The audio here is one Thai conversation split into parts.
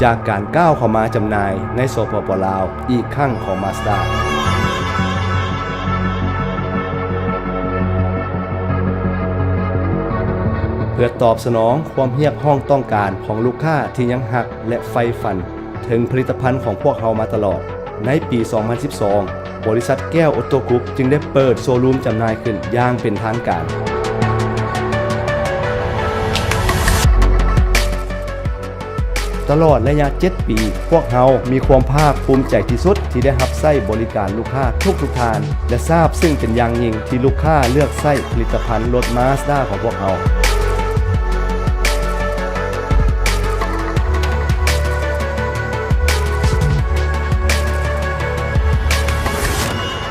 จากการก้าวเข้ามาจำหน่ายในสปป.ลาวอีกครั้งของ Mazda เพื่อตอบสนองความเรียกร้องต้องการของลูกค้าที่ยังหักและใฝ่ฝันถึงผลิตภัณฑ์ของพวกเขามาตลอดในปี 2012 บริษัทแก้วออโต้กรุ๊ปจึงได้เปิดโชว์รูมจำหน่ายขึ้นอย่างเป็นทางการตลอดระยะ 7 ปี พวกเรามีความภาคภูมิใจที่สุดที่ได้รับใช้บริการลูกค้าทุกทานและทราบซึ่งเป็นอย่างยิ่งที่ลูกค้าเลือกใช้ผลิตภัณฑ์รถ Mazda ของพวกเรา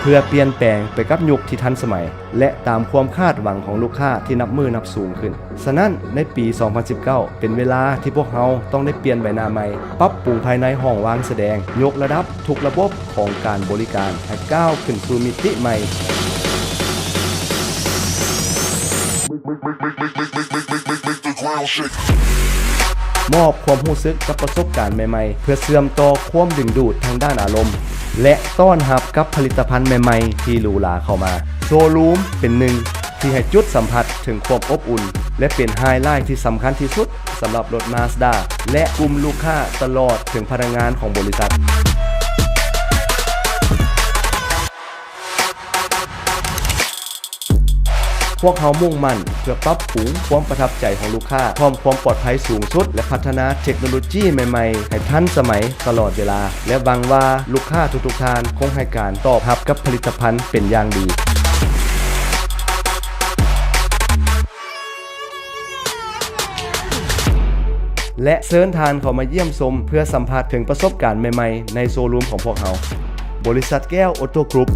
เพื่อเปลี่ยนแปลงไปกับยุคที่ทันสมัยและตามความคาดหวังของลูกค้าที่นับมือนับสูงขึ้นฉะนั้นในปี 2019 เป็นเวลาที่พวกเราต้องได้เปลี่ยนใบหน้าใหม่ปรับปรุงภายในห้องวางแสดงยกระดับทุกระบบของการบริการให้ก้าวขึ้นสู่มิติใหม่มอบความรู้สึกกับประสบการณ์ใหม่ๆเพื่อเชื่อมต่อความดึงดูดทางด้านอารมณ์และต้อนรับกับผลิตภัณฑ์ใหม่ๆที่หรูหราเข้ามาโชว์รูมเป็นหนึ่งที่ให้จุดสัมผัสถึงความอบอุ่นและเป็นไฮไลท์ที่สำคัญที่สุดสำหรับรถ Mazda และกลุ่มลูกค้าตลอดถึงพนักงานของบริษัทพวกเขามุ่งมั่นเพื่อปรับปรุงความประทับใจของลูกค้าพร้อมความปลอดภัยสูงสุดและพัฒนาเทคโนโลยีใหม่ๆให้ทันสมัยตลอดเวลาและหวังว่าลูกค้าทุกๆท่านคงให้การตอบรับกับผลิตภัณฑ์เป็นอย่างดีและเชิญทานเข้ามาเยี่ยมชมเพื่อสัมผัสถึงประสบการณ์ใหม่ๆในโชว์รูมของพวกเขาบริษัทแก้วออโต้กรุ๊ป